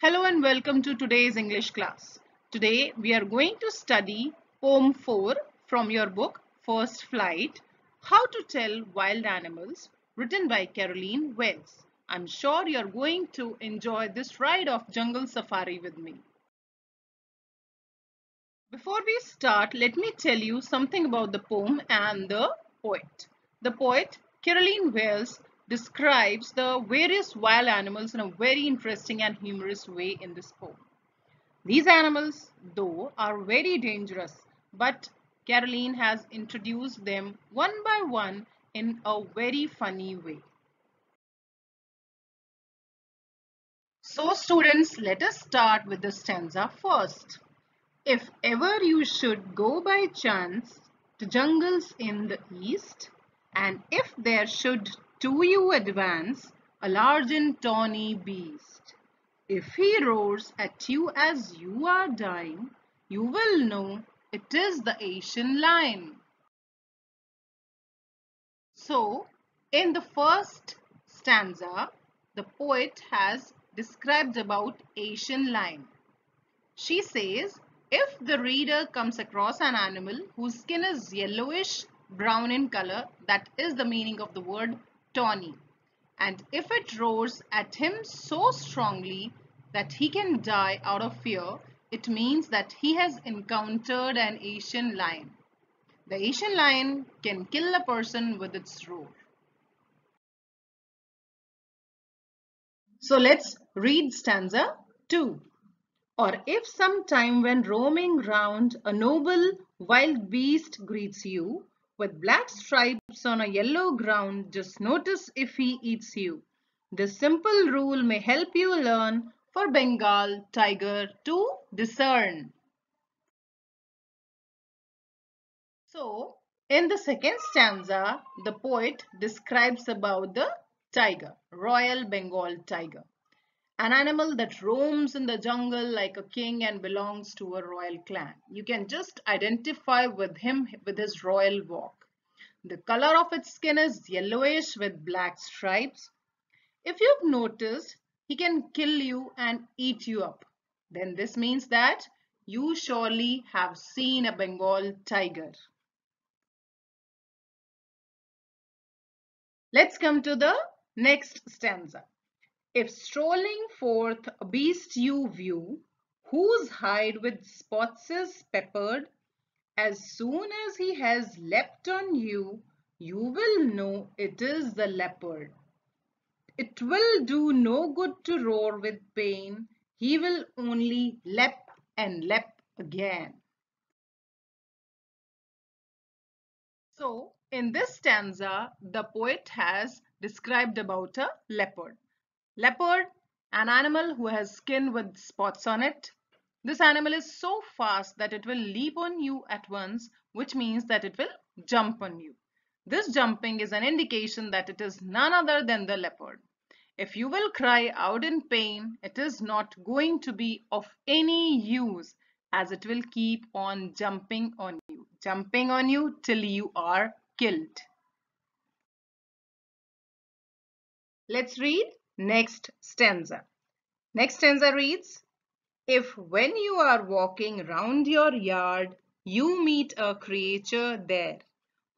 Hello and welcome to today's English class. Today we are going to study Poem 4 from your book First Flight, How to Tell Wild Animals, written by Caroline Wells. I'm sure you're going to enjoy this ride of jungle safari with me. Before we start, let me tell you something about the poem and the poet. The poet, Caroline Wells, describes the various wild animals in a very interesting and humorous way in this poem. These animals, though, are very dangerous, but Caroline has introduced them one by one in a very funny way. So students, let us start with the stanza first. If ever you should go by chance to jungles in the east, and if there should to you advance a large and tawny beast, if he roars at you as you are dying, you will know it is the Asian lion. So, in the first stanza, the poet has described about Asian lion. She says, if the reader comes across an animal whose skin is yellowish brown in color, that is the meaning of the word tawny. And if it roars at him so strongly that he can die out of fear, it means that he has encountered an Asian lion. The Asian lion can kill a person with its roar. So let's read stanza 2. Or if sometime when roaming round a noble wild beast greets you with black stripes on a yellow ground, just notice if he eats you. This simple rule may help you learn for Bengal tiger to discern. So, in the second stanza, the poet describes about the tiger, Royal Bengal tiger. An animal that roams in the jungle like a king and belongs to a royal clan. You can just identify with him with his royal walk. The color of its skin is yellowish with black stripes. If you've noticed, he can kill you and eat you up. Then this means that you surely have seen a Bengal tiger. Let's come to the next stanza. If strolling forth a beast you view, whose hide with spots is peppered, as soon as he has leapt on you, you will know it is the leopard. It will do no good to roar with pain, he will only leap and leap again. So, in this stanza, the poet has described about a leopard. Leopard, an animal who has skin with spots on it. This animal is so fast that it will leap on you at once, which means that it will jump on you. This jumping is an indication that it is none other than the leopard. If you will cry out in pain, it is not going to be of any use as it will keep on jumping on you till you are killed. Let's read next stanza. Next stanza reads, if when you are walking round your yard, you meet a creature there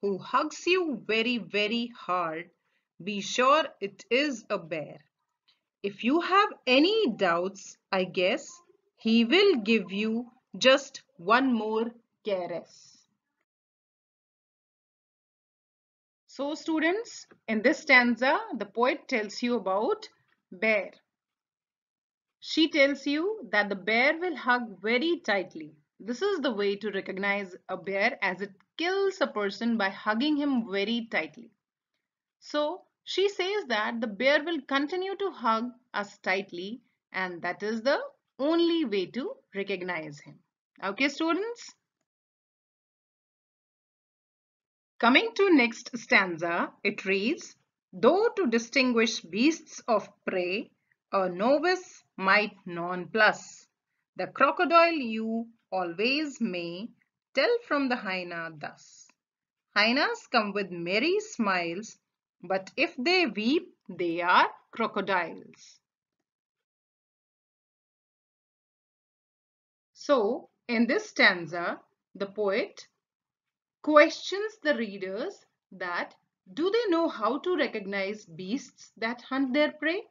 who hugs you very, very hard, be sure it is a bear. If you have any doubts, I guess he will give you just one more caress. So students, in this stanza, the poet tells you about bear. She tells you that the bear will hug very tightly. This is the way to recognize a bear, as it kills a person by hugging him very tightly. So she says that the bear will continue to hug us tightly, and that is the only way to recognize him. Okay, students? Coming to next stanza, it reads, though to distinguish beasts of prey, a novice might nonplus. The crocodile you always may tell from the hyena thus. Hyenas come with merry smiles, but if they weep, they are crocodiles. So, in this stanza, the poet questions the readers that do they know how to recognize beasts that hunt their prey?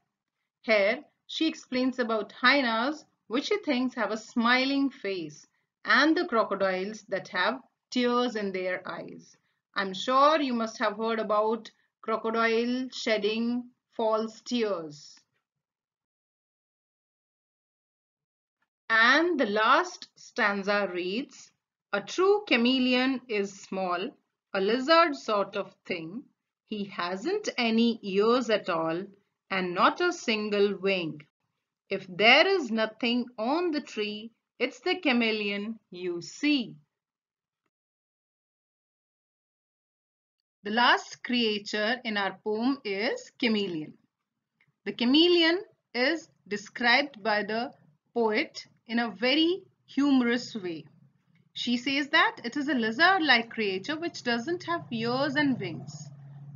Here, she explains about hyenas, which she thinks have a smiling face, and the crocodiles that have tears in their eyes. I'm sure you must have heard about crocodile shedding false tears. And the last stanza reads, a true chameleon is small, a lizard sort of thing. He hasn't any ears at all, and not a single wing. If there is nothing on the tree, it's the chameleon you see. The last creature in our poem is chameleon. The chameleon is described by the poet in a very humorous way. She says that it is a lizard-like creature which doesn't have ears and wings.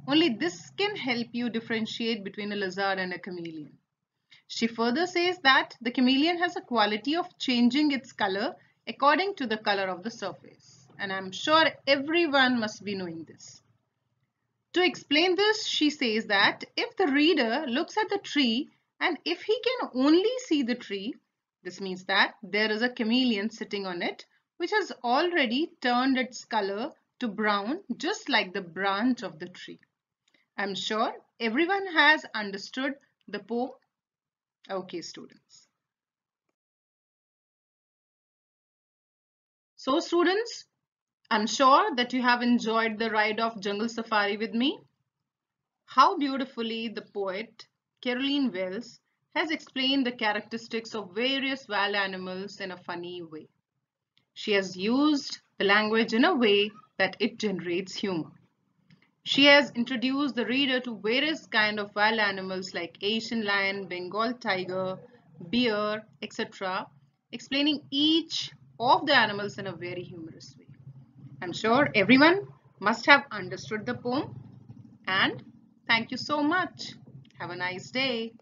Only this can help you differentiate between a lizard and a chameleon. She further says that the chameleon has a quality of changing its color according to the color of the surface. And I'm sure everyone must be knowing this. To explain this, she says that if the reader looks at the tree and if he can only see the tree, this means that there is a chameleon sitting on it which has already turned its color to brown just like the branch of the tree. I'm sure everyone has understood the poem. Okay, students. So students, I'm sure that you have enjoyed the ride of Jungle Safari with me. How beautifully the poet Caroline Wells has explained the characteristics of various wild animals in a funny way. She has used the language in a way that it generates humor. She has introduced the reader to various kinds of wild animals like Asian lion, Bengal tiger, bear, etc., explaining each of the animals in a very humorous way. I'm sure everyone must have understood the poem, and thank you so much. Have a nice day.